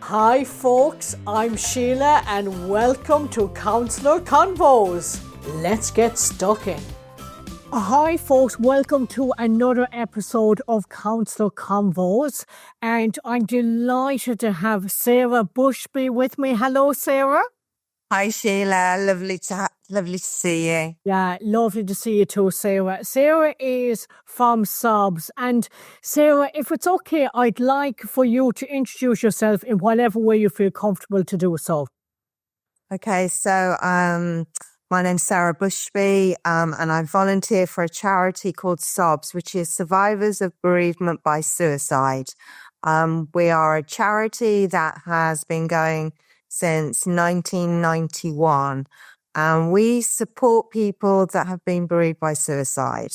Hi folks, I'm Sheila and welcome to Counsellor Convos. Let's get stuck in. Hi folks, welcome to another episode of Counsellor Convos, and I'm delighted to have Sarah Bushby with me. Hello Sarah. Hi Sheila, lovely to see you. Yeah, lovely to see you too, Sarah. Sarah is from SOBS. And Sarah, if it's okay, I'd like for you to introduce yourself in whatever way you feel comfortable to do so. Okay, so my name's Sarah Bushby, and I volunteer for a charity called SOBS, which is Survivors of Bereavement by Suicide. We are a charity that has been going since 1991. And we support people that have been bereaved by suicide.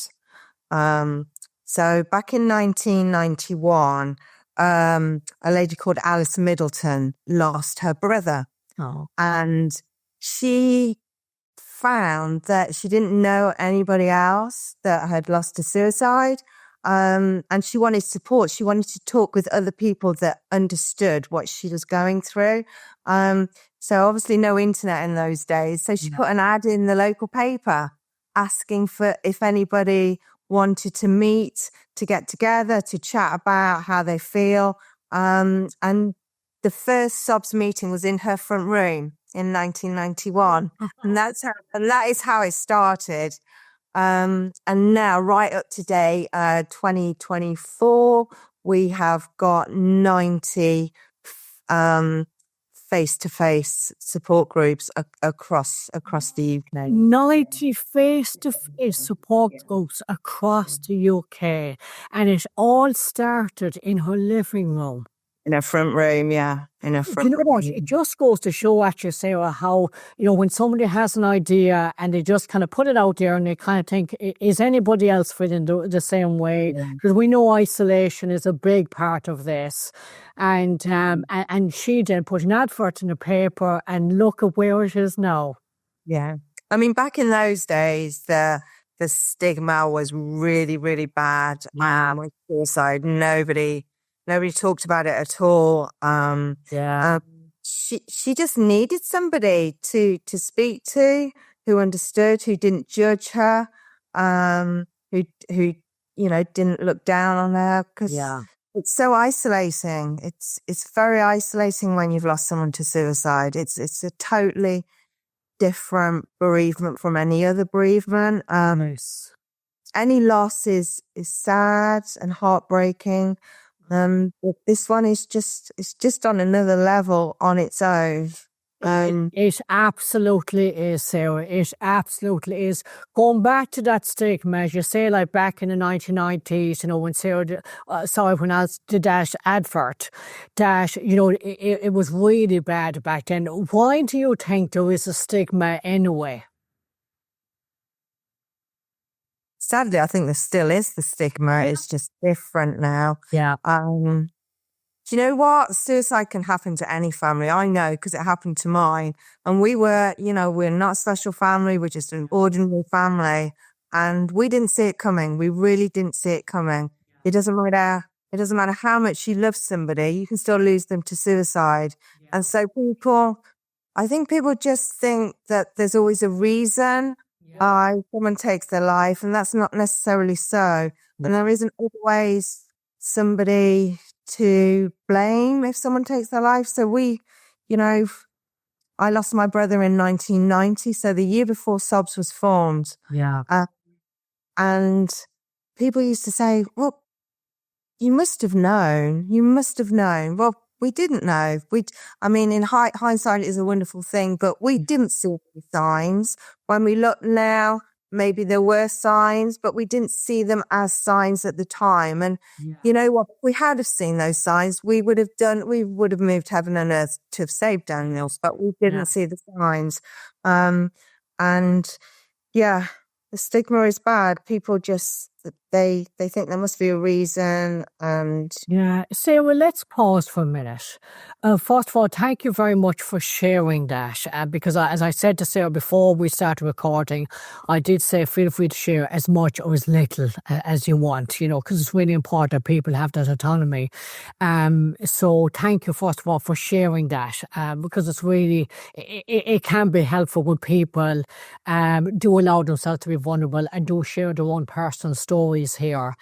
So back in 1991, a lady called Alice Middleton lost her brother. Oh. And she found that she didn't know anybody else that had lost to suicide. And she wanted support. She wanted to talk with other people that understood what she was going through. So obviously no internet in those days. So she put an ad in the local paper asking for if anybody wanted to meet, to get together, to chat about how they feel. And the first SOBS meeting was in her front room in 1991. And that is how it started. And now, right up to date, 2024, we have got 90 face-to-face support groups across the UK. 90 face-to-face support groups across the UK. And it all started in her living room. In a front room, yeah. In a front You know what? It just goes to show actually, Sarah, how, when somebody has an idea and they just kind of put it out there and they kind of think, is anybody else feeling the same way? Because we know isolation is a big part of this. And she then put an advert in the paper and look at where it is now. Yeah. I mean, back in those days, the stigma was really, really bad. With suicide, nobody talked about it at all. She just needed somebody to speak to, who understood, who didn't judge her, who didn't look down on her, because it's so isolating. It's very isolating when you've lost someone to suicide. It's a totally different bereavement from any other bereavement. Any loss is sad and heartbreaking. But this one is just on another level on its own. It absolutely is, Sarah. It absolutely is. Going back to that stigma, as you say, like back in the 1990s, when Sarah when I did that advert, that, it was really bad back then. Why do you think there is a stigma anyway? Sadly, I think there still is the stigma. It's just different now. Yeah. Do you know what? Suicide can happen to any family. I know, because it happened to mine. And we're not a special family. We're just an ordinary family. And we didn't see it coming. We really didn't see it coming. It doesn't matter how much you love somebody, you can still lose them to suicide. And so I think people just think that there's always a reason why someone takes their life, and that's not necessarily so. And there isn't always somebody to blame if someone takes their life. So I lost my brother in 1990, so the year before SOBS was formed. Yeah. And people used to say, well, you must have known. Well, we didn't know. In hindsight is a wonderful thing, but we didn't see any signs. When we look now, maybe there were signs, but we didn't see them as signs at the time. And you know what? If we had have seen those signs, we would have moved heaven and earth to have saved Daniel, but we didn't see the signs. The stigma is bad. People just they think there must be a reason. And Yeah, Sarah, let's pause for a minute. First of all, thank you very much for sharing that. Because as I said to Sarah before we started recording, I did say feel free to share as much or as little as you want, because it's really important that people have that autonomy. So thank you, first of all, for sharing that, because it's really, it can be helpful when people do allow themselves to be vulnerable and do share their own personal stories here.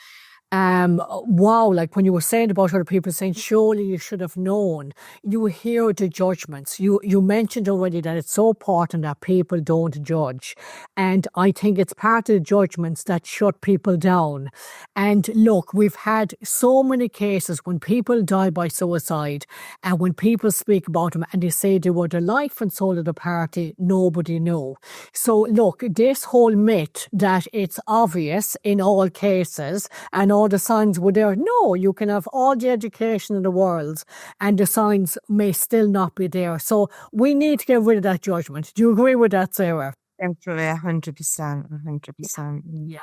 Wow, like when you were saying about other people saying, surely you should have known, you hear the judgments. You mentioned already that it's so important that people don't judge. And I think it's part of the judgments that shut people down. And look, we've had so many cases when people die by suicide, and when people speak about them and they say they were the life and soul of the party, nobody knew. So look, this whole myth that it's obvious in all cases and all the signs were there. No, you can have all the education in the world and the signs may still not be there. So we need to get rid of that judgment. Do you agree with that, Sarah? definitely 100%. Yeah,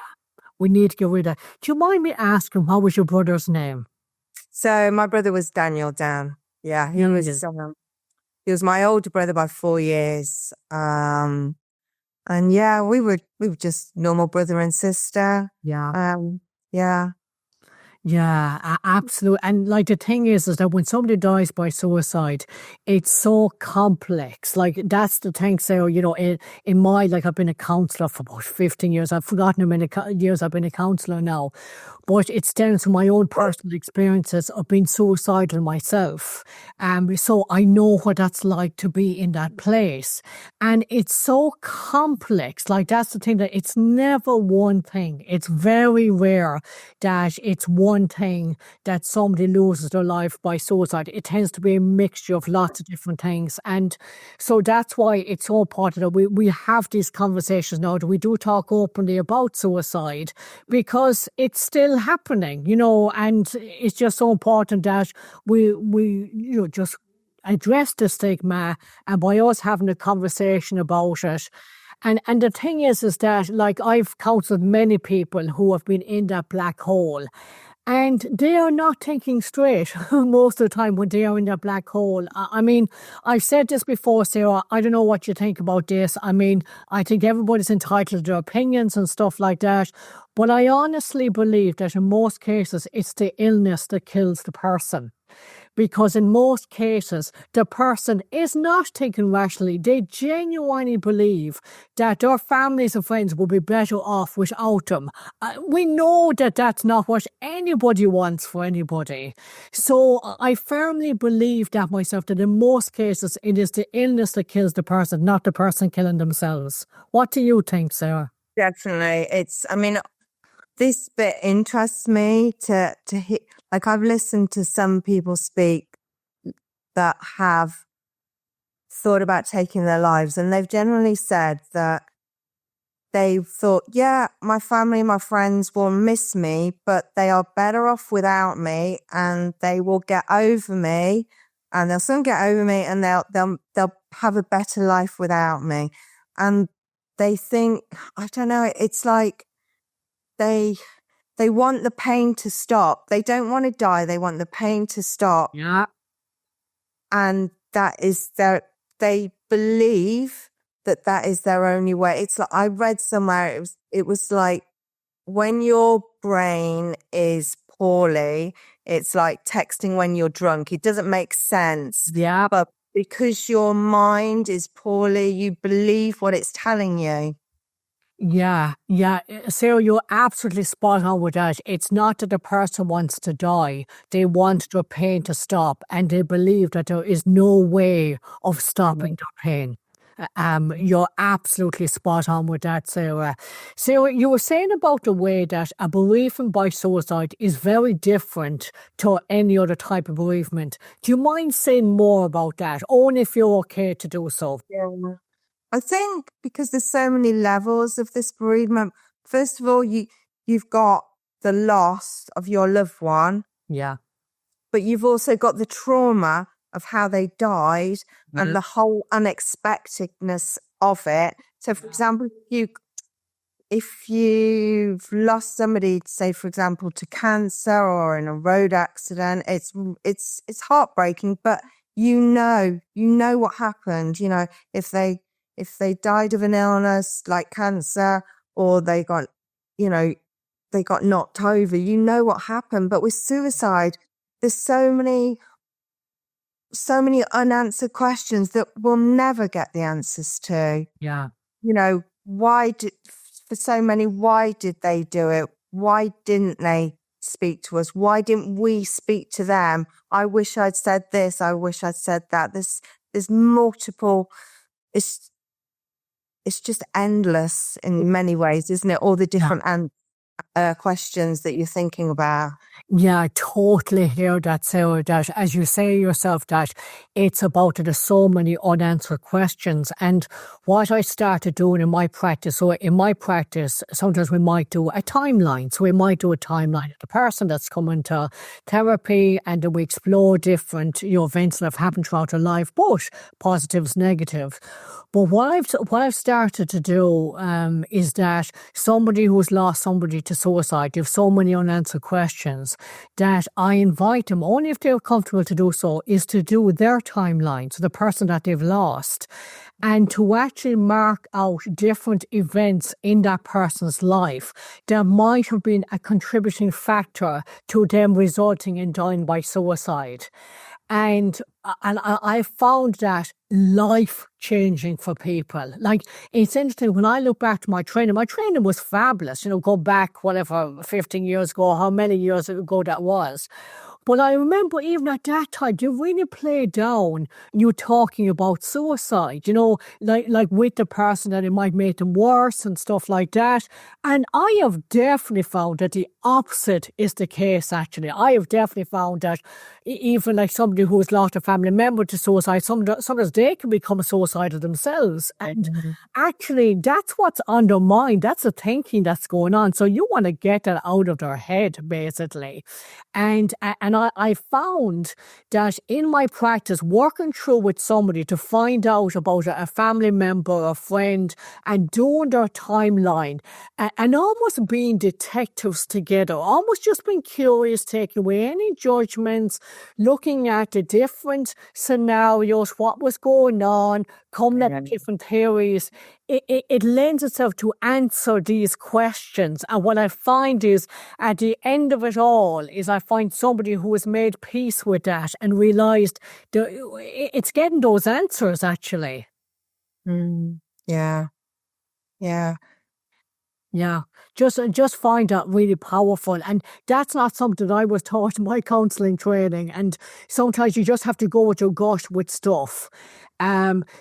we need to get rid of that. Do you mind me asking, what was your brother's name? So my brother was Daniel Dan. Yeah, he was my older brother by 4 years. And yeah, we were just normal brother and sister. Yeah. Yeah. Yeah, absolutely. And like the thing is that when somebody dies by suicide, it's so complex. Like that's the thing. So, in my, like I've been a counsellor for about 15 years. I've forgotten how many years I've been a counsellor now. But it's down to my own personal experiences of being suicidal myself. So I know what that's like to be in that place. And it's so complex. Like that's the thing, that it's never one thing. It's very rare that it's one thing that somebody loses their life by suicide. It tends to be a mixture of lots of different things. And so that's why it's so important that we have these conversations now, that we do talk openly about suicide, because it's still happening, and it's just so important that we just address the stigma, and by us having a conversation about it. And the thing is that, like, I've counseled many people who have been in that black hole, and they are not thinking straight most of the time when they are in that black hole. I mean, I've said this before, Sarah. I don't know what you think about this. I mean, I think everybody's entitled to their opinions and stuff like that. But I honestly believe that in most cases, it's the illness that kills the person. Because in most cases, the person is not thinking rationally. They genuinely believe that their families and friends will be better off without them. We know that that's not what anybody wants for anybody. So I firmly believe that myself, that in most cases, it is the illness that kills the person, not the person killing themselves. What do you think, Sarah? Definitely. This bit interests me to hear. Like, I've listened to some people speak that have thought about taking their lives, and they've generally said that they've thought, yeah, my family, my friends will miss me, but they are better off without me, and they will get over me, and they'll soon get over me, and they'll have a better life without me. And they think, I don't know, it's like they want the pain to stop. They don't want to die. They want the pain to stop. Yeah. And that is they believe that is their only way. It's like, I read somewhere, it was like, when your brain is poorly, it's like texting when you're drunk. It doesn't make sense. Yeah. But because your mind is poorly, you believe what it's telling you. Yeah. Sarah, you're absolutely spot on with that. It's not that the person wants to die. They want their pain to stop, and they believe that there is no way of stopping their pain. You're absolutely spot on with that, Sarah. Sarah, you were saying about the way that a bereavement by suicide is very different to any other type of bereavement. Do you mind saying more about that? Only if you're okay to do so. Yeah. I think because there's so many levels of this bereavement. First of all, you've got the loss of your loved one. Yeah. But you've also got the trauma of how they died and the whole unexpectedness of it. So, for example, if you've lost somebody, say for example, to cancer or in a road accident, it's heartbreaking, but you know what happened. You know, if they died of an illness like cancer, or they got knocked over, you know what happened. But with suicide, there's so many unanswered questions that we'll never get the answers to. Yeah. You know, for so many, why did they do it? Why didn't they speak to us? Why didn't we speak to them? I wish I'd said this. I wish I'd said that. There's multiple. It's just endless in many ways, isn't it? All the different questions that you're thinking about. Yeah, I totally hear that, Sarah, that as you say yourself, that it's about there's so many unanswered questions. And what I started doing in my practice, sometimes we might do a timeline. So we might do a timeline of the person that's coming to therapy, and then we explore different events that have happened throughout their life, both positives, negatives. But what I've started to do is that somebody who's lost somebody to suicide, they have so many unanswered questions, that I invite them, only if they're comfortable to do so, is to do their timeline, so the person that they've lost, and to actually mark out different events in that person's life that might have been a contributing factor to them resulting in dying by suicide. And I found that life-changing for people. Like, it's interesting, when I look back to my training was fabulous. You know, go back, 15 years ago, how many years ago that was. But I remember even at that time, you really played down you talking about suicide, you know, like with the person, that it might make them worse and stuff like that. And I have definitely found that the opposite is the case, actually. I have definitely found that even like somebody who's lost a family member to suicide, sometimes they can become suicidal themselves. And actually, that's what's on their mind. That's the thinking that's going on. So you want to get that out of their head, basically. And I found that in my practice, working through with somebody to find out about a family member, a friend, and doing their timeline, and almost being detectives together, almost just being curious, taking away any judgments, looking at the different scenarios, what was going on, coming up with different theories. It lends itself to answer these questions. And what I find is, at the end of it all, is I find somebody who has made peace with that and realised it's getting those answers, actually. Yeah. Yeah, just find that really powerful. And that's not something I was taught in my counselling training. And sometimes you just have to go with your gut with stuff.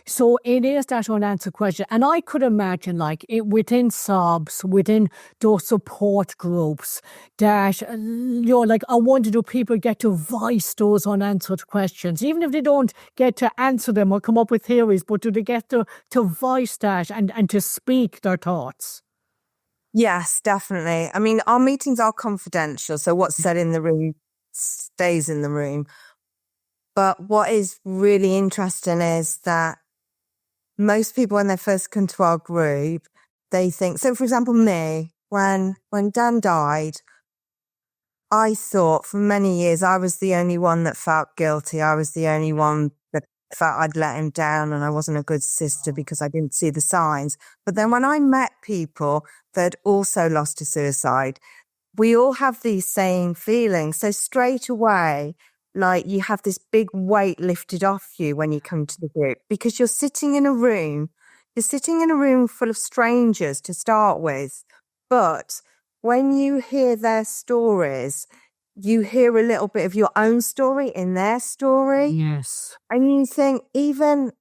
So it is that unanswered question. And I could imagine, like, within SOBS, within those support groups, that, like, I wonder, do people get to voice those unanswered questions? Even if they don't get to answer them or come up with theories, but do they get to voice that and to speak their thoughts? Yes, definitely. I mean, our meetings are confidential, so what's said in the room stays in the room. But what is really interesting is that most people, when they first come to our group, they think, so for example, me, when Dan died, I thought for many years I was the only one that felt guilty. I was the only one that felt I'd let him down and I wasn't a good sister because I didn't see the signs. But then when I met people that also lost to suicide, we all have these same feelings. So straight away, like, you have this big weight lifted off you when you come to the group, because you're sitting in a room full of strangers to start with. But when you hear their stories, you hear a little bit of your own story in their story. Yes. And you think, even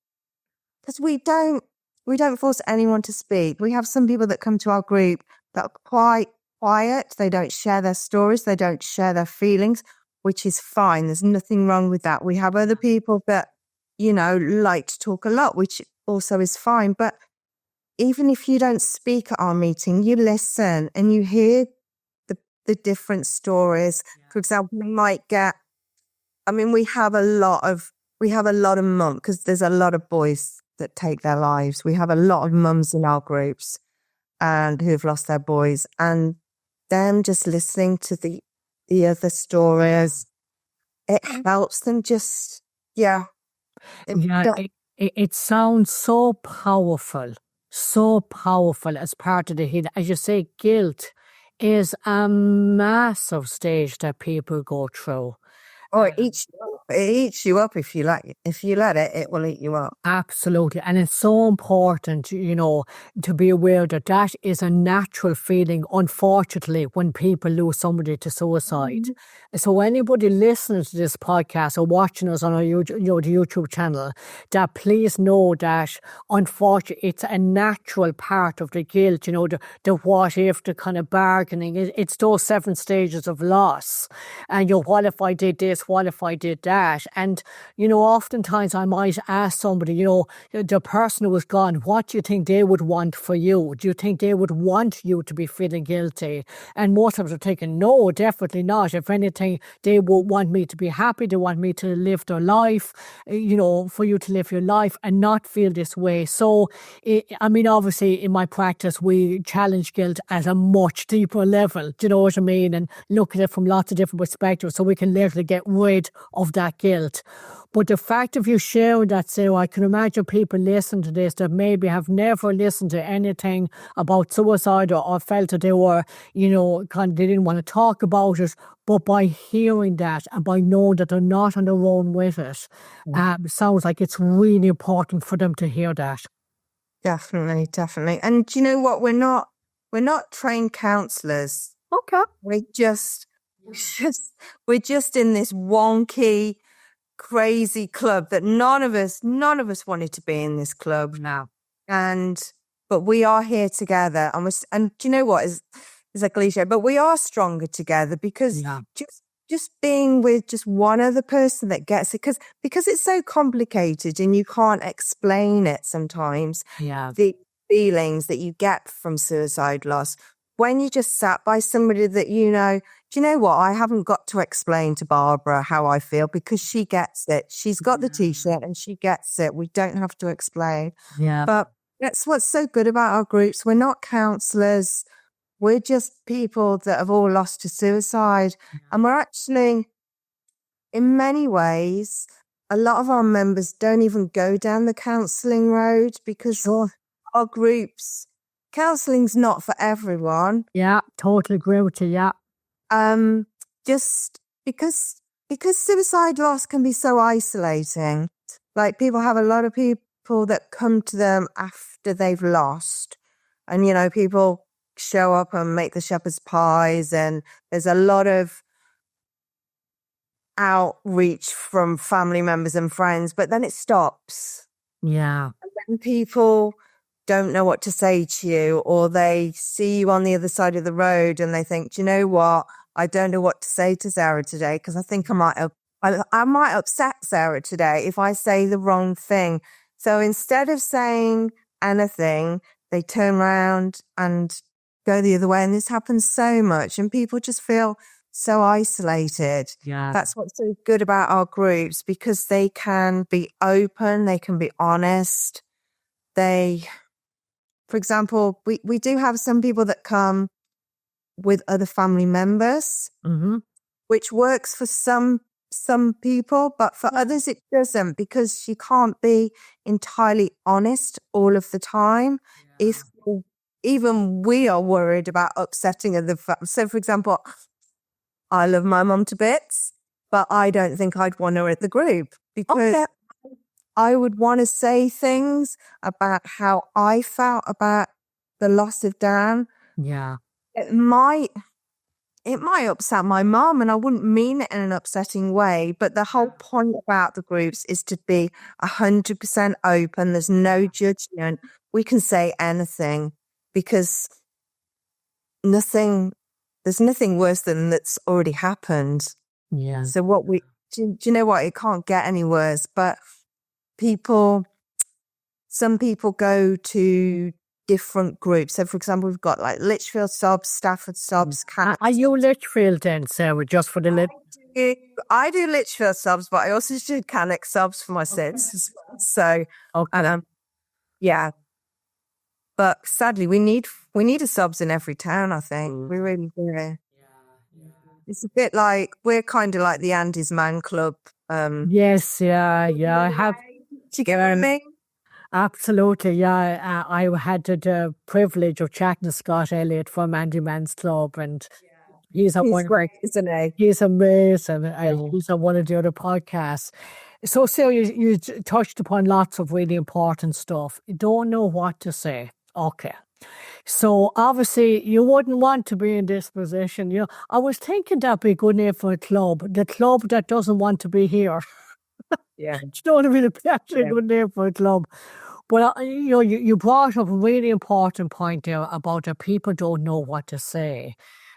because we don't force anyone to speak. We have some people that come to our group that are quite quiet. They don't share their stories. They don't share their feelings, which is fine. There's nothing wrong with that. We have other people that, like to talk a lot, which also is fine. But even if you don't speak at our meeting, you listen and you hear the different stories. For example, we might get, we have a lot of mums, because there's a lot of boys that take their lives. We have a lot of mums in our groups. and who've lost their boys, and them just listening to the other stories, it helps them just, Yeah, it sounds so powerful as part of the healing. As you say, guilt is a massive stage that people go through. or it eats you up if you let it, it will eat you up. Absolutely. And it's so important, to be aware that that is a natural feeling, unfortunately, when people lose somebody to suicide. So anybody listening to this podcast or watching us on our the YouTube channel, that please know that, unfortunately, it's a natural part of the guilt, the what if, the kind of bargaining. It's those 7 stages of loss. And, what if I did this? What if I did that? And, oftentimes I might ask somebody, the person who was gone, what do you think they would want for you? Do you think they would want you to be feeling guilty? And most of us are thinking, no, definitely not. If anything, they would want me to be happy. They want me to live their life, for you to live your life and not feel this way. So, obviously in my practice, we challenge guilt at a much deeper level. Do you know what I mean? And look at it from lots of different perspectives so we can literally get rid of that guilt. But the fact of you sharing that, Sarah, I can imagine people listening to this that maybe have never listened to anything about suicide or felt that they were, they didn't want to talk about it. But by hearing that and by knowing that they're not on their own with it, sounds like it's really important for them to hear that. Definitely. And do you know what? We're not trained counsellors. Okay. We're just in this wonky, crazy club that none of us wanted to be in this club now. But we are here together, and do you know what is a cliche, but we are stronger together because just being with just one other person that gets it, because it's so complicated and you can't explain it sometimes. Yeah. The feelings that you get from suicide loss, when you just sat by somebody that do you know what? I haven't got to explain to Barbara how I feel because she gets it. She's got the T-shirt and she gets it. We don't have to explain. Yeah. But that's what's so good about our groups. We're not counsellors. We're just people that have all lost to suicide. And we're actually, in many ways, a lot of our members don't even go down the counselling road because our groups, counselling's not for everyone. Yeah, totally agree with you, yeah. Just because suicide loss can be so isolating. Like, people have a lot of people that come to them after they've lost, and people show up and make the shepherd's pies, and there's a lot of outreach from family members and friends, but then it stops. Yeah. And then people don't know what to say to you, or they see you on the other side of the road and they think, do you know what? I don't know what to say to Sarah today because I think I might upset Sarah today if I say the wrong thing. So instead of saying anything, they turn around and go the other way. And this happens so much, and people just feel so isolated. Yeah. That's what's so good about our groups, because they can be open, they can be honest. For example, we do have some people that come with other family members, which works for some people, but for others it doesn't, because you can't be entirely honest all of the time. Yeah. If even we are worried about upsetting other so for example, I love my mum to bits, but I don't think I'd want her at the group because I would want to say things about how I felt about the loss of Dan. Yeah. It might upset my mum, and I wouldn't mean it in an upsetting way. But the whole point about the groups is to be 100% open. There's no judgment. We can say anything because there's nothing worse than that's already happened. Yeah. So do you know what? It can't get any worse. But some people go to different groups. So, for example, we've got like Lichfield SOBS, Stafford SOBS. Are you Lichfield then, Sarah, just for the I do Lichfield SOBS, but I also do Cannock SOBS for my sins as well. So, yeah. But sadly, we need We need a SOBS in every town, I think. We really do. It's a bit like, we're kind of like the Andy's Man Club. Yes, yeah. I have. Do you get what I mean? Absolutely, yeah. I had the privilege of chatting to Scott Elliott from Andy Man's Club, and he's great, isn't he? He's amazing. He's on one of the other podcasts. So, Sarah, you touched upon lots of really important stuff. You don't know what to say. Okay. So, obviously, you wouldn't want to be in this position. You know, I was thinking that'd be a good name for a club. The club that doesn't want to be here. Yeah. Do you know what I mean? It's actually a good name for a club. But, you brought up a really important point there about that people don't know what to say.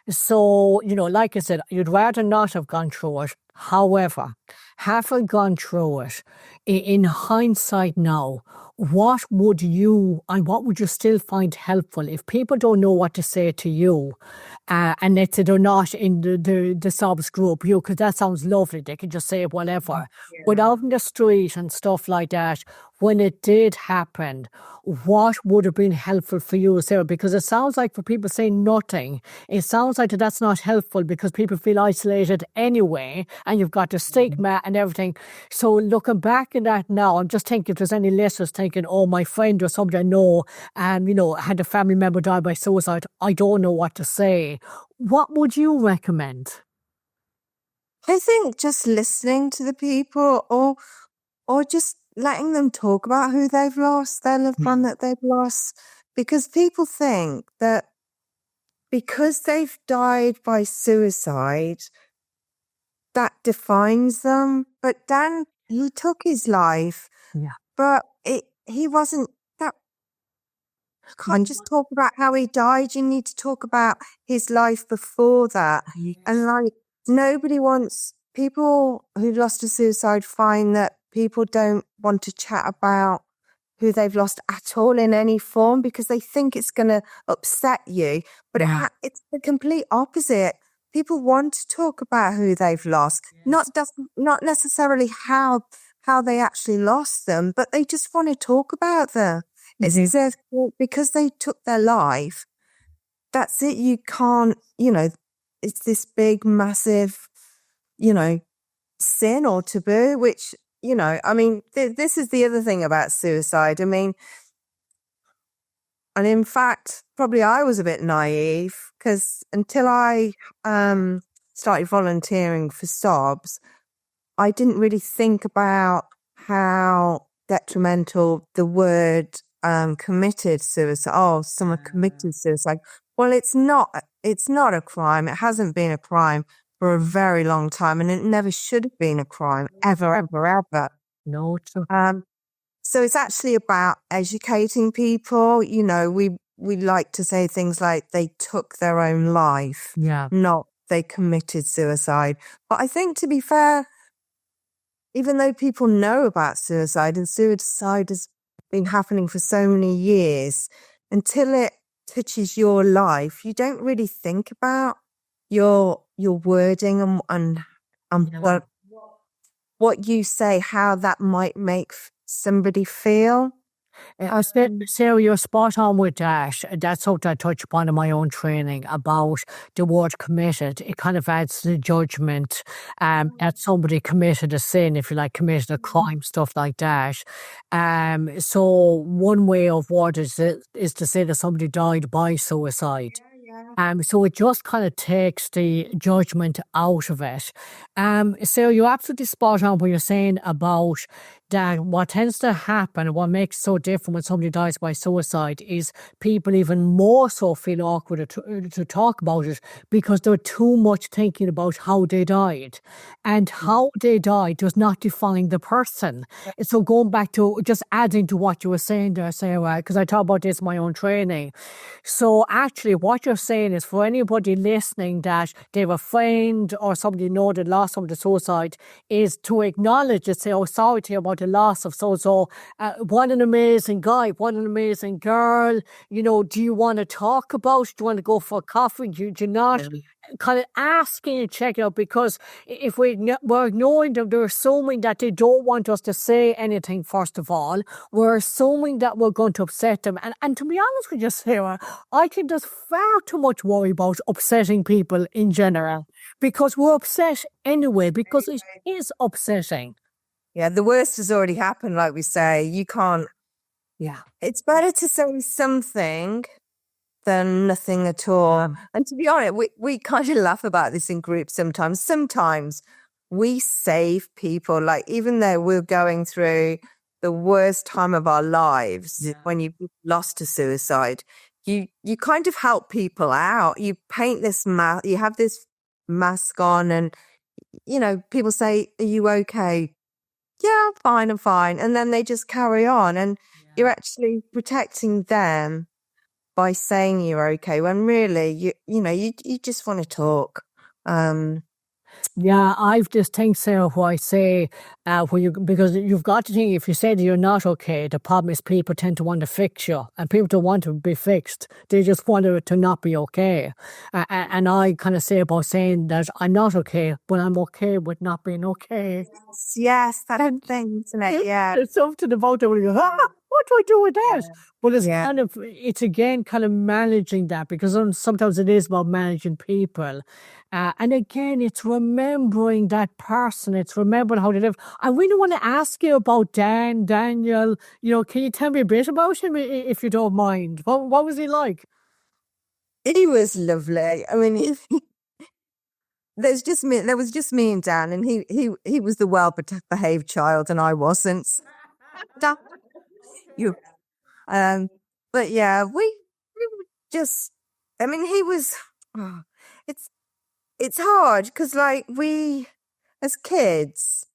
So, like I said, you'd rather not have gone through it. However, having gone through it, in hindsight now, what would you still find helpful if people don't know what to say to you, and let's say they're not in the SOBS group, because that sounds lovely, they can just say whatever. But out in the street and stuff like that, when it did happen, what would have been helpful for you, Sarah? Because it sounds like for people saying nothing, it sounds like that's not helpful because people feel isolated anyway, and you've got the stigma and everything. So looking back in that now, I'm just thinking if there's any listeners thinking, oh, my friend or somebody I know, had a family member die by suicide, I don't know what to say. What would you recommend? I think just listening to the people, or just letting them talk about who they've lost, their loved one that they've lost, because people think that because they've died by suicide, that defines them. But Dan, he took his life, but he wasn't that. Can't just talk about how he died. You need to talk about his life before that. And like, nobody wants, people who lost to suicide find that people don't want to chat about who they've lost at all in any form because they think it's going to upset you. But it's the complete opposite. People want to talk about who they've lost, not necessarily how they actually lost them, but they just want to talk about them. It's because they took their life. That's it. You can't, it's this big, massive, sin or taboo, which, this is the other thing about suicide. And in fact, probably I was a bit naive because until I started volunteering for SOBS, I didn't really think about how detrimental the word committed suicide. Oh, someone committed suicide. Well, it's not a crime. It hasn't been a crime for a very long time, and it never should have been a crime ever, ever, ever. No. So it's actually about educating people. We like to say things like they took their own life, not they committed suicide. But I think, to be fair, even though people know about suicide, and suicide has been happening for so many years, until it touches your life, you don't really think about your wording and what you say, how that might make somebody feel. I said, Sarah, you're spot on with that. That's something I touch upon in my own training about the word committed. It kind of adds to the judgment that somebody committed a sin, if you like, committed a crime, stuff like that. So one way of word is to say that somebody died by suicide. So it just kind of takes the judgment out of it. So you're absolutely spot on what you're saying about that. What tends to happen, what makes it so different when somebody dies by suicide, is people even more so feel awkward to talk about it because they're too much thinking about how they died. And how they died does not define the person. So going back to just adding to what you were saying there, Sarah, because I talk about this in my own training. So actually what you're saying is, for anybody listening that they have a friend or somebody know that lost someone to suicide, is to acknowledge it, say, oh, sorry to hear about the loss of so-and-so. What an amazing guy, what an amazing girl. You know, do you want to talk about it? Do you want to go for a coffee? Do you not? Kind of asking and checking out, because if we're ignoring them, they're assuming that they don't want us to say anything, first of all. We're assuming that we're going to upset them. And to be honest with you, Sarah, I think there's far too much worry about upsetting people in general, because we're upset anyway, because it is upsetting. Yeah, the worst has already happened, like we say. You can't. Yeah. It's better to say something than nothing at all. And to be honest, we kind of laugh about this in groups sometimes. Sometimes we save people, like even though we're going through the worst time of our lives, when you've lost to suicide, you kind of help people out. You paint this mask, you have this mask on, and, you know, people say, "Are you okay?" "Yeah, I'm fine." And then they just carry on, and you're actually protecting them by saying you're okay, when really you just want to talk. Yeah, I've this thing, Sarah, where I say, because you've got to think, if you say that you're not okay, the problem is people tend to want to fix you, and people don't want to be fixed. They just want it to not be okay. And I kind of say about saying that I'm not okay, but I'm okay with not being okay. Yes, that thing, isn't it? Yeah. There's something about it where you go, what do I do with that? But it's kind of, it's again kind of managing that, because sometimes it is about managing people. And again, it's remembering that person. It's remembering how they live. I really want to ask you about Daniel. You know, can you tell me a bit about him, if you don't mind? What was he like? He was lovely. I mean, there was just me and Dan, and he was the well-behaved child, and I wasn't. You, but yeah, we were just. I mean, he was. It's hard because, like, we as kids,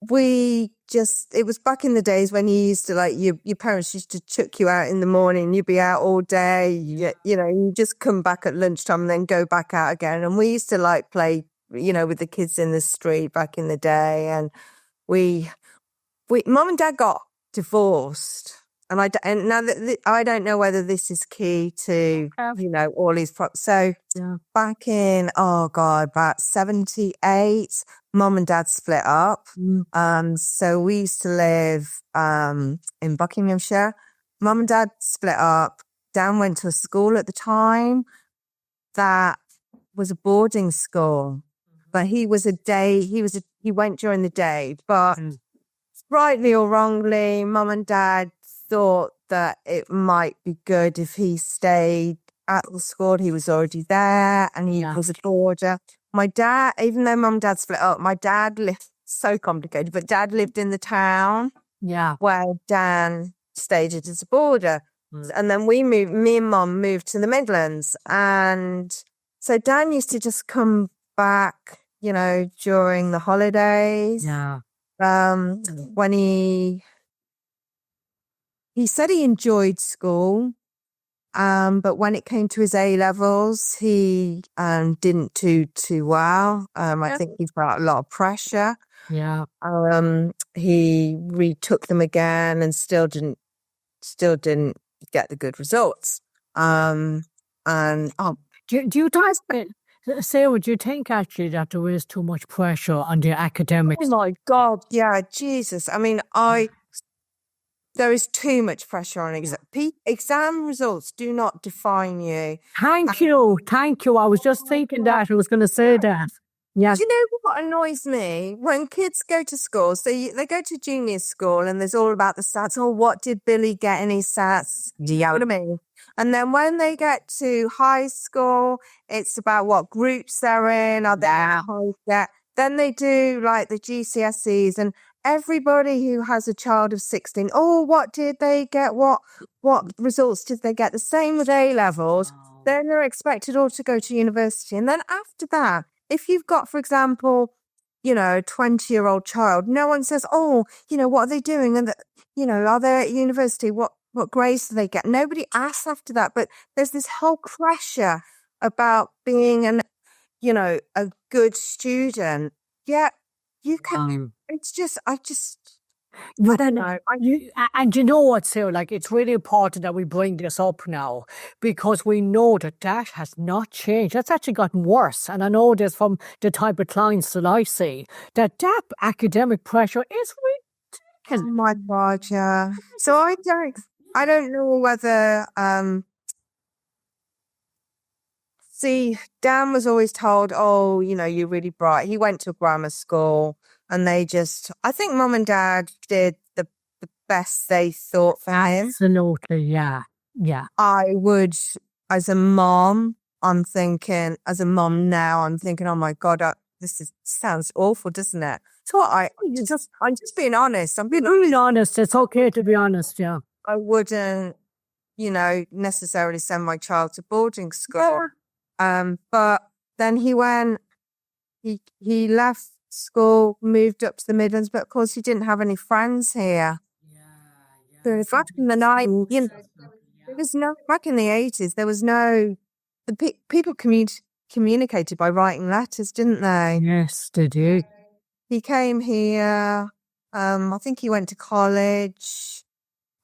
it was back in the days when you used to, like, your parents used to chuck you out in the morning, you'd be out all day, you just come back at lunchtime and then go back out again. And we used to, like, play, with the kids in the street back in the day. And Mum and Dad got divorced. And now that I don't know whether this is key to, all these problems. So back in, about 78, Mum and Dad split up. So we used to live in Buckinghamshire. Mum and Dad split up. Dan went to a school at the time that was a boarding school, but he went during the day. But rightly or wrongly, Mum and Dad thought that it might be good if he stayed at the school. He was already there, and he was a boarder. My dad, even though Mum and Dad split up, my dad lived, so complicated, but Dad lived in the town where Dan stayed as a boarder. And then me and Mum moved to the Midlands. And so Dan used to just come back, during the holidays. When he said he enjoyed school, but when it came to his A-levels, he didn't do too well. I think he felt a lot of pressure. He retook them again and still didn't get the good results. Do you guys say, would you think actually that there is too much pressure on the academics? Oh my God, yeah, Jesus. I mean, there is too much pressure on exam results. Do not define you. Thank you. I was just thinking that. I was going to say that. Yes. Do you know what annoys me? When kids go to school, so they go to junior school, and there's all about the stats. Oh, what did Billy get in his stats? Do you know what I mean? And then when they get to high school, it's about what groups they're in. Are they high? Then they do like the GCSEs, and everybody who has a child of 16, what did they get? What results did they get? The same with A-levels. Then they're expected all to go to university. And then after that, if you've got, for example, a 20-year-old child, no one says, what are they doing? And, are they at university? What grades do they get? Nobody asks after that. But there's this whole pressure about being a good student. Yeah, you can. It's just, But then, and you know what, Sarah, like it's really important that we bring this up now because we know that that has not changed. That's actually gotten worse. And I know this from the type of clients that I see, that academic pressure is Oh ridiculous. my God, yeah. So I don't know whether, see, Dan was always told, oh, you know, you're really bright. He went to grammar school and I think mum and dad did the best they thought for him. Absolutely, yeah. Yeah. I would, as a mom, I'm thinking, oh my God, sounds awful, doesn't it? So I'm just being honest. I'm being Really honest. It's okay to be honest, yeah. I wouldn't, you know, necessarily send my child to boarding school. But then he left school, moved up to the Midlands, but of course he didn't have any friends here. So back in the night, you know, there was back in the 80s, there was people communicated by writing letters, didn't they? Yes, they did. He came here. I think he went to college.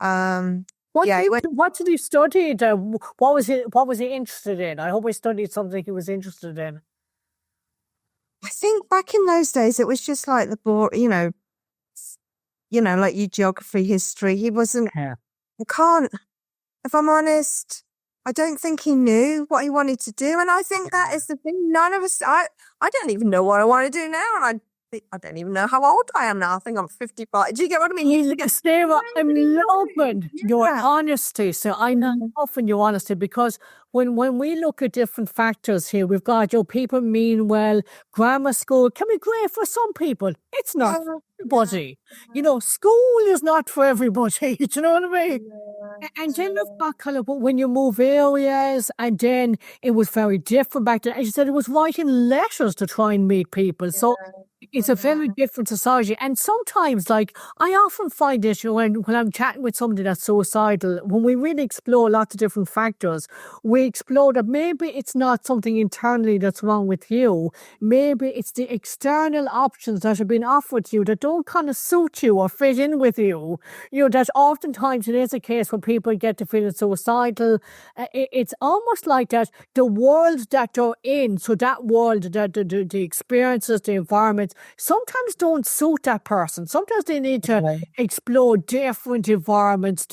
What did he study? What was he interested in? I hope he studied something he was interested in. I think back in those days, it was just like like your geography, history. He wasn't, if I'm honest, I don't think he knew what he wanted to do. And I think that is the thing. None of us, I don't even know what I want to do now. And I don't even know how old I am now. I think I'm 55. Do you get what I mean? Sarah, I'm loving your honesty. So I know often your honesty because when we look at different factors here, we've got people mean well, grammar school can be great for some people. It's not for everybody. You know, school is not for everybody. Do you know what I mean? And then we've got kind of when you move areas, and then it was very different back then. As you said, it was writing letters to try and meet people. So it's a very different society. And sometimes, like, I often find this, you know, when I'm chatting with somebody that's suicidal, when we really explore lots of different factors, we explore that maybe it's not something internally that's wrong with you. Maybe it's the external options that have been offered to you that don't kind of suit you or fit in with you. You know, that oftentimes it is a case when people get to feeling suicidal. It's almost like that the world that they're in, so that world, the experiences, the environment, sometimes don't suit that person. Sometimes they need to explore different environments,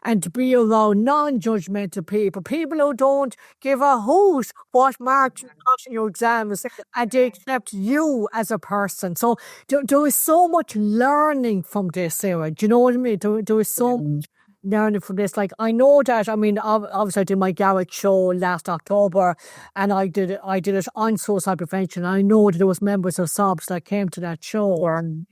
and to be around non-judgmental people who don't give a hoot what marks you got in your exams, and they accept you as a person. So there is so much learning from this, Sarah. Do you know what I mean? There is so much learning from this. Like, I know that, I mean, obviously I did my Garrett show last October, and I did it on suicide prevention. I know that there was members of SOBS that came to that show. And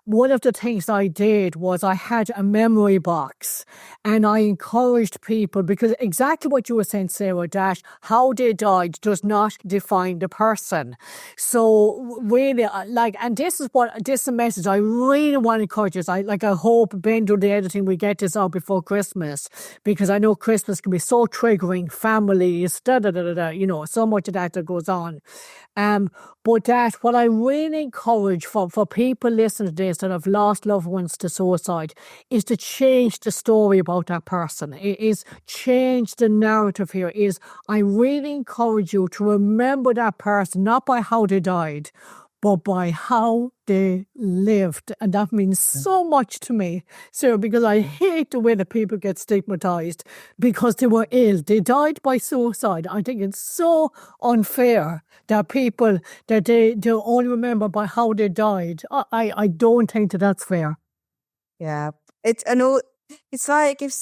one of the things I did was I had a memory box, and I encouraged people, because exactly what you were saying, Sarah, that how they died does not define the person. So really, and this is a message I really want to encourage us. I hope Ben do the editing, we get this out before Christmas, because I know Christmas can be so triggering, families, you know, so much of that goes on. But that what I really encourage for people listening to this that have lost loved ones to suicide is to change the story about that person. It is change the narrative here. Is I really encourage you to remember that person, not by how they died, but by how they lived. And that means so much to me, Sarah, because I hate the way that people get stigmatized because they were ill. They died by suicide. I think it's so unfair that people, that they only remember by how they died. I don't think that's fair. Yeah. It's like if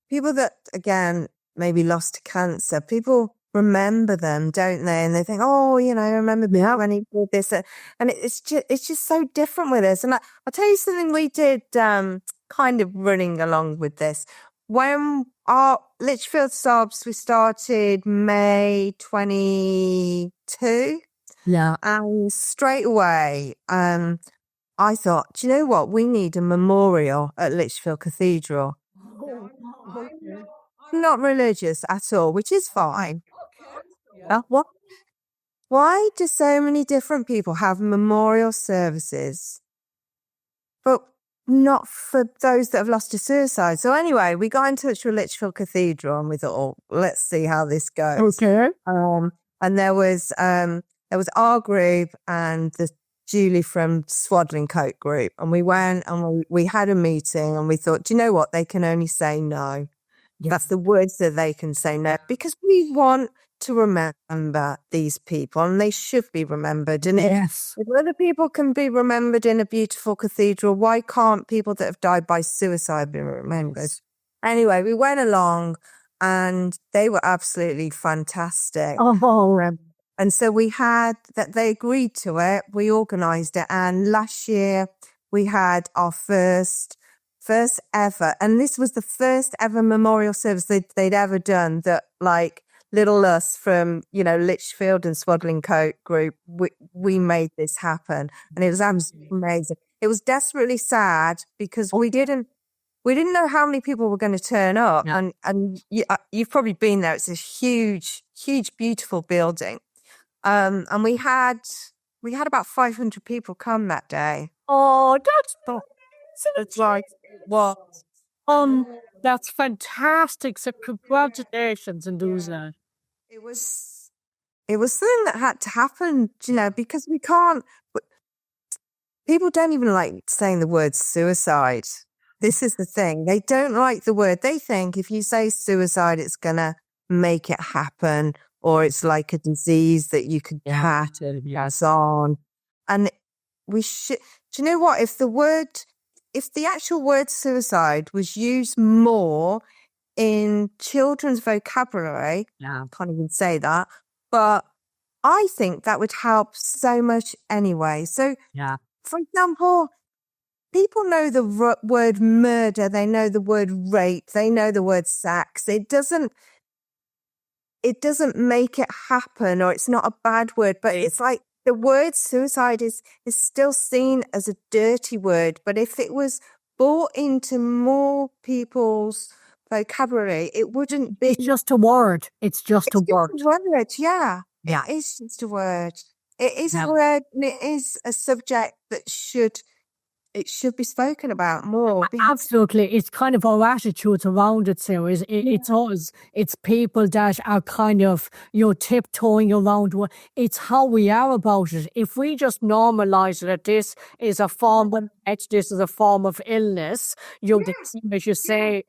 people that, again, maybe lost to cancer, people remember them, don't they? And they think, oh, you know, I remember when he did this. And it's just so different with us. And I'll tell you something we did, kind of running along with this. When our Lichfield SOBS, we started May 22. Yeah. And straight away, I thought, do you know what? We need a memorial at Lichfield Cathedral. I'm not religious at all, which is fine. What? why do so many different people have memorial services, but not for those that have lost to suicide? So anyway, we got in touch with Lichfield Cathedral and we thought, oh, let's see how this goes. Okay. And there was our group and the Julie from Swaddling Coat group. And we went and we had a meeting and we thought, do you know what? They can only say no. Yeah. That's the words that they can say no, because we want to remember these people and they should be remembered. And Yes. if other people can be remembered in a beautiful cathedral, why can't people that have died by suicide be remembered? Anyway, we went along and they were absolutely fantastic. Oh, And so we had that, they agreed to it. We organised it. And last year we had our first ever, and this was the first ever memorial service they'd ever done, that like little us from, Lichfield and Swaddling Coat group, we made this happen. And it was absolutely amazing. It was desperately sad because we didn't know how many people were going to turn up. Yeah. And you've probably been there. It's a huge, beautiful building. And we had about 500 people come that day. Oh, It's like, what? That's fantastic. So congratulations on doing that. It was something that had to happen, because we can't. People don't even like saying the word suicide. This is the thing. They don't like the word. They think if you say suicide, it's going to make it happen, or it's like a disease that you could pat and pass on. And we should, do you know what? If the actual word suicide was used more in children's vocabulary, I can't even say that, but I think that would help so much anyway. So, for example, people know the word murder, they know the word rape, they know the word sex. It doesn't make it happen, or it's not a bad word, but it's like the word suicide is still seen as a dirty word. But if it was brought into more people's vocabulary, it wouldn't be. It's just a word. It's just a word. Yeah. It is just a word. It is a word, and it is a subject that should be spoken about more. Absolutely. It's kind of our attitudes around it, Sarah. It's us. It's people that are kind of, tiptoeing around. It's how we are about it. If we just normalize it, that this is a form of this is a form of illness, as you say,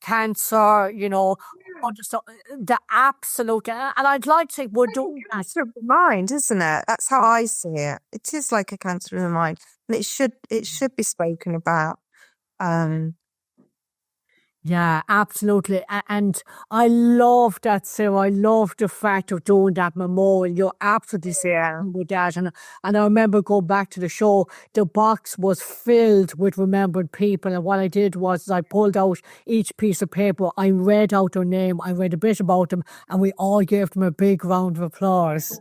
cancer, the absolute, and I'd like to say we're doing that. Cancer of the mind, isn't it? That's how I see it. It is like a cancer of the mind, and it should be spoken about. Yeah, absolutely. And I love that, Sarah. I love the fact of doing that memorial. You're absolutely saying with that. And I remember going back to the show, the box was filled with remembered people. And what I did was I pulled out each piece of paper. I read out their name. I read a bit about them. And we all gave them a big round of applause.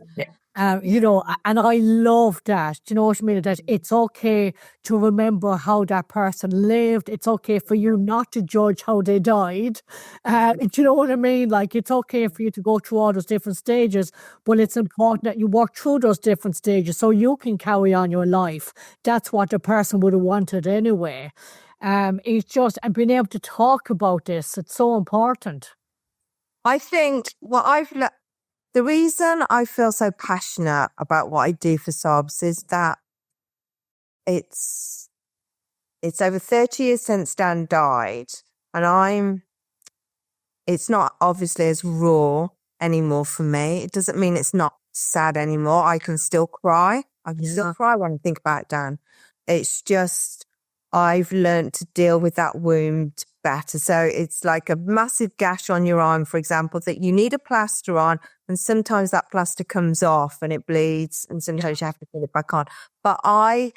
And I love that. Do you know what I mean? That it's okay to remember how that person lived. It's okay for you not to judge how they died. Do you know what I mean? Like, it's okay for you to go through all those different stages, but it's important that you work through those different stages so you can carry on your life. That's what the person would have wanted anyway. It's just, and being able to talk about this, it's so important. I think the reason I feel so passionate about what I do for SOBS is that it's over 30 years since Dan died, and it's not obviously as raw anymore for me. It doesn't mean it's not sad anymore. I can still cry. I can still cry when I think about Dan. It's just I've learned to deal with that wound better. So it's like a massive gash on your arm, for example, that you need a plaster on, and sometimes that plaster comes off and it bleeds, and sometimes you have to put it back on. But I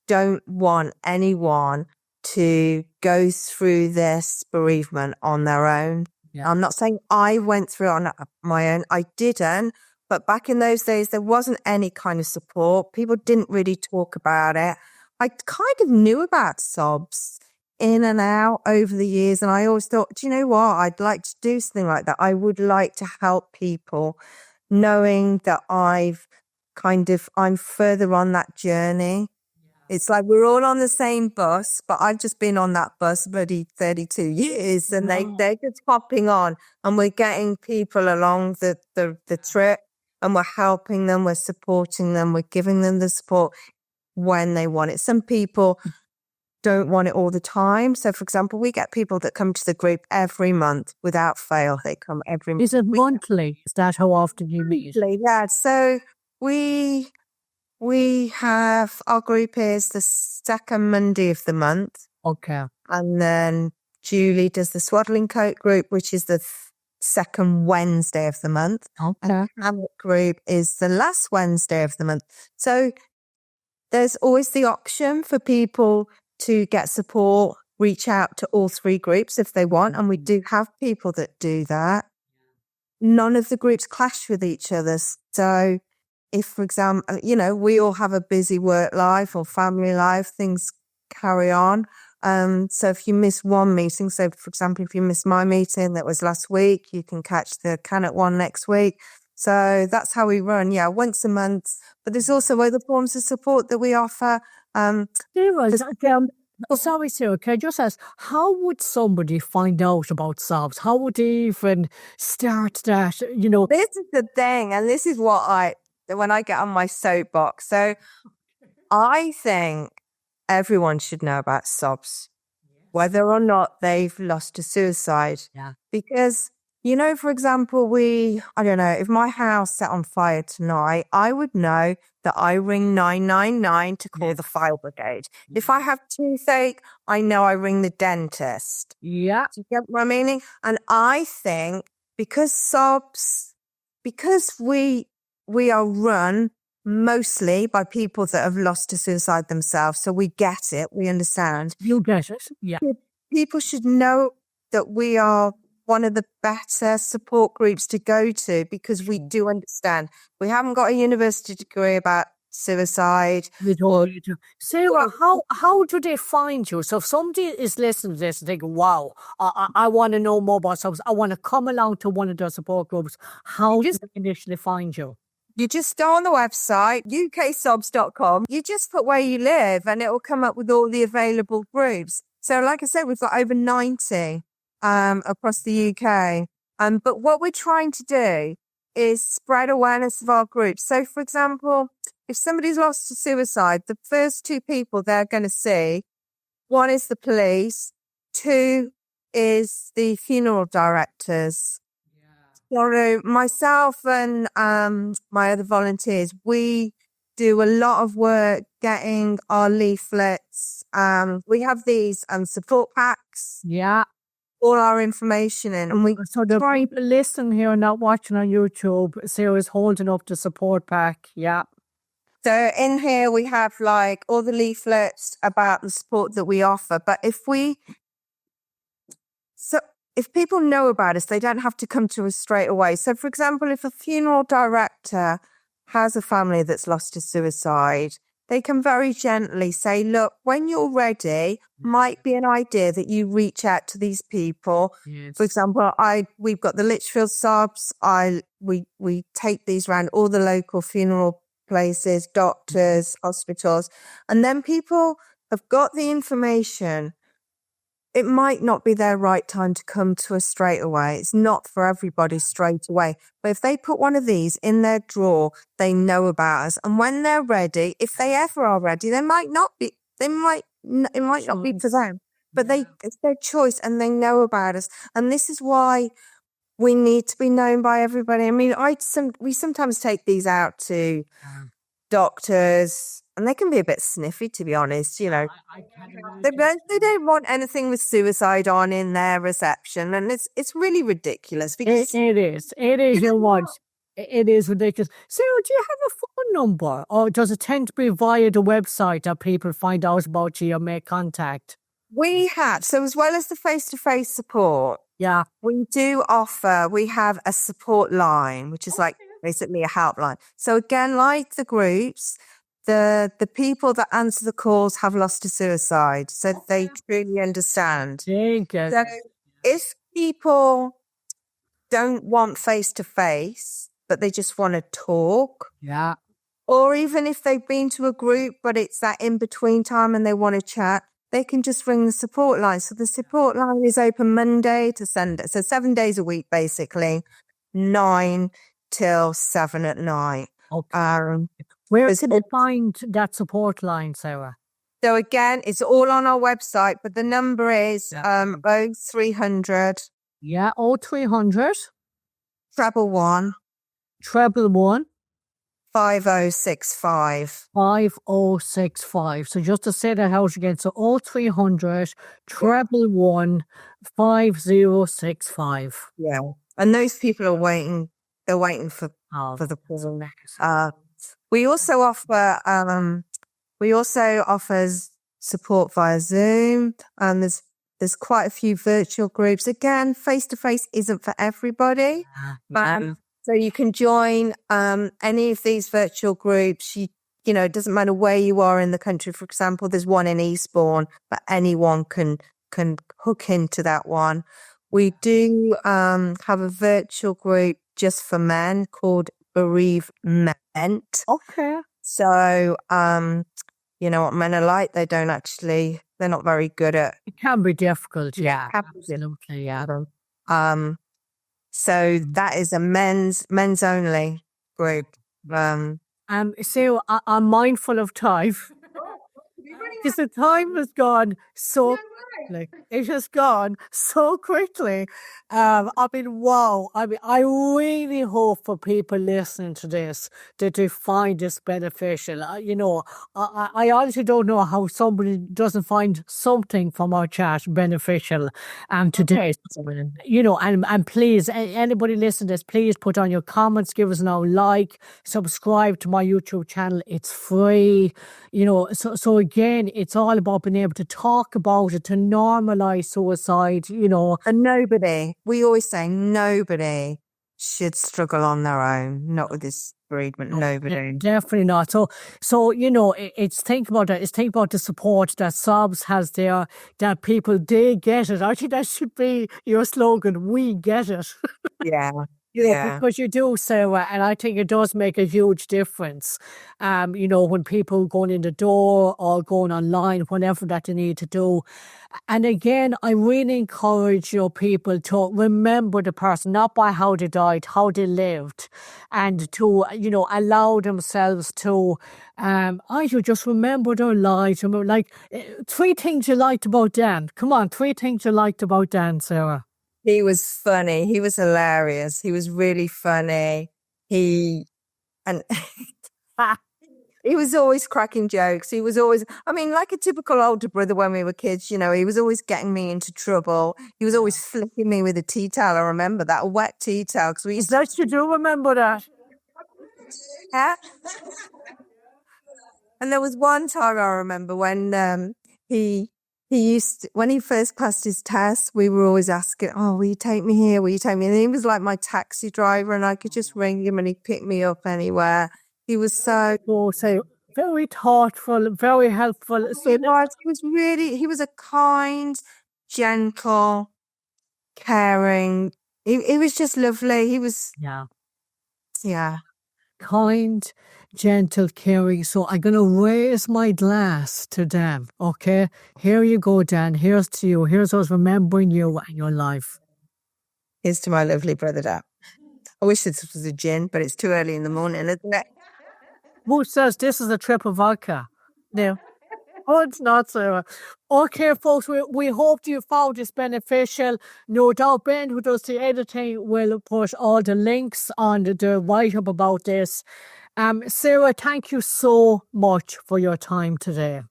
don't want anyone to go through this bereavement on their own. I'm not saying I went through it on my own. I didn't. But back in those days, there wasn't any kind of support. People didn't really talk about it. I kind of knew about SOBS in and out over the years. And I always thought, do you know what? I'd like to do something like that. I would like to help people knowing that I'm further on that journey. It's like we're all on the same bus, but I've just been on that bus bloody 32 years, and they're just hopping on, and we're getting people along the trip, and we're helping them, we're supporting them, we're giving them the support when they want it. Some people don't want it all the time. So, for example, we get people that come to the group every month without fail. They come every month. Is it monthly? Is that how often you meet? Yeah. So we have, our group is the second Monday of the month. Okay. And then Julie does the Swaddling Coat group, which is the second Wednesday of the month. Okay. And the Hamlet group is the last Wednesday of the month. So there's always the option for people to get support, reach out to all three groups if they want. And we do have people that do that. None of the groups clash with each other. So if, for example, we all have a busy work life or family life, things carry on. So if you miss one meeting, so for example, if you miss my meeting that was last week, you can catch the Canet one next week. So that's how we run. Yeah, once a month. But there's also other forms of support that we offer. Sorry, Sarah, can I just ask, how would somebody find out about SOBS? How would they even start that, This is the thing, and this is what when I get on my soapbox. So I think everyone should know about SOBS, whether or not they've lost to suicide. Yeah. Because, for example, I don't know, if my house set on fire tonight, I would know that I ring 999 to call the fire brigade. If I have toothache, I know I ring the dentist. Yeah. Do you get what I'm meaning? And I think because SOBS, because we are run mostly by people that have lost to suicide themselves, so we get it, we understand. You get it, yeah. People should know that we are one of the better support groups to go to because we do understand. We haven't got a university degree about suicide. Sarah, how do they find you? So if somebody is listening to this and thinking, wow, I want to know more about SOBS, I want to come along to one of their support groups, how do they initially find you? You just go on the website, uksobs.com. You just put where you live and it will come up with all the available groups. So like I said, we've got over 90 across the UK. But what we're trying to do is spread awareness of our groups. So, for example, if somebody's lost to suicide, the first two people they're going to see, one is the police, two is the funeral directors. So myself and my other volunteers, we do a lot of work getting our leaflets. We have these support packs. Yeah. All our information in. And so the people listening here and not watching on YouTube, Sarah's holding up the support pack. Yeah. So in here we have like all the leaflets about the support that we offer. But if people know about us, they don't have to come to us straight away. So for example, if a funeral director has a family that's lost to suicide, they can very gently say, look, when you're ready, might be an idea that you reach out to these people. Yes. For example, we've got the Lichfield SOBS. We take these around all the local funeral places, doctors, hospitals, and then people have got the information. It might not be their right time to come to us straight away. It's not for everybody straight away. But if they put one of these in their drawer, they know about us. And when they're ready, if they ever are ready, it might not be for them. But it's their choice and they know about us. And this is why we need to be known by everybody. I mean, we sometimes take these out to doctors, and they can be a bit sniffy, to be honest. They don't want anything with suicide on in their reception, and it's really ridiculous. Because it is. It is ridiculous. Sarah, do you have a phone number, or does it tend to be via the website that people find out about you or make contact? We have, so as well as the face-to-face support, yeah, we have a support line, which is like basically a helpline. So again, like the groups, the people that answer the calls have lost to suicide, so they truly understand. So if people don't want face-to-face, but they just want to talk. Yeah. Or even if they've been to a group, but it's that in-between time and they want to chat, they can just ring the support line. So the support line is open Monday to Sunday. So 7 days a week, basically, 9 till 7 at night. Okay. Where can they find that support line, Sarah? So again, it's all on our website, but the number is 0300. Yeah, 0300 111 111 5065. 5065. So just to say that out again, so 0300 111 5065. Yeah. And those people are waiting. They're waiting for the call. We also offer support via Zoom, and there's quite a few virtual groups. Again, face to face isn't for everybody, so you can join any of these virtual groups. You know, it doesn't matter where you are in the country. For example, there's one in Eastbourne, but anyone can hook into that one. We do have a virtual group just for men called bereavement. Okay. So, you know what men are like. They're not very good at. It can be difficult. Yeah, absolutely. Yeah. So that is a men's only group. So I'm mindful of time. Because the time has gone so quickly. It has gone so quickly. I mean, wow. I mean, I really hope for people listening to this that they find this beneficial. You know, I honestly don't know how somebody doesn't find something from our chat beneficial today. You know, and please, anybody listening to this, please put on your comments, give us a like, subscribe to my YouTube channel. It's free. You know, so again, it's all about being able to talk about it, to normalize suicide, you know. And we always say nobody should struggle on their own, not with this bereavement, nobody. Definitely not. So you know, it's think about that. It's think about the support that SOBS has there, that people, they get it. I think that should be your slogan, we get it. Yeah. Yeah, because you do, Sarah, and I think it does make a huge difference. You know, when people going in the door or going online, whatever that they need to do. And again, I really encourage people to remember the person, not by how they died, how they lived, and to, you know, allow themselves to, just remember their lives. Remember, like, 3 things you liked about Dan. Come on, 3 things you liked about Dan, Sarah. He was funny. He was hilarious. He was really funny. He was always cracking jokes. He was always, I mean, like a typical older brother when we were kids, you know, he was always getting me into trouble. He was always flicking me with a tea towel. I remember that, a wet tea towel. Because we used to... You do remember that? Yeah. And there was one time I remember when when he first passed his test, we were always asking, oh, will you take me here? Will you take me? And he was like my taxi driver, and I could just ring him and he'd pick me up anywhere. He was so very thoughtful, very helpful. So he was a kind, gentle, caring. He was just lovely. He was, kind, gentle, caring. So I'm going to raise my glass to Dan, okay? Here you go, Dan. Here's to you. Here's us remembering you and your life. Here's to my lovely brother, Dan. I wish this was a gin, but it's too early in the morning, isn't it? Who says this is a triple vodka? No. Oh, it's not, Sarah. Okay, folks, we hope you found this beneficial. No doubt Ben, who does the editing, will put all the links on the write-up about this. Sarah, thank you so much for your time today.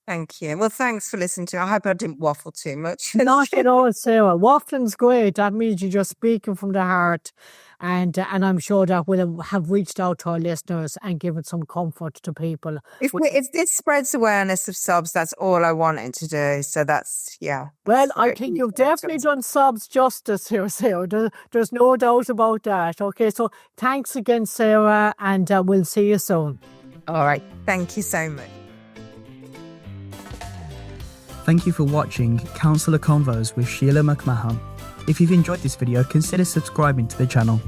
Thank you. Well, thanks for listening to me. I hope I didn't waffle too much. Not at all, Sarah. Waffling's great. That means you're just speaking from the heart. And I'm sure that we'll have reached out to our listeners and given some comfort to people. If this spreads awareness of SOBS, that's all I wanted to do. So that's, yeah. Well, I think you've definitely done SOBS justice here, Sarah. There's no doubt about that. Okay, so thanks again, Sarah, and we'll see you soon. All right. Thank you so much. Thank you for watching Counsellor Convos with Sheila McMahon. If you've enjoyed this video, consider subscribing to the channel.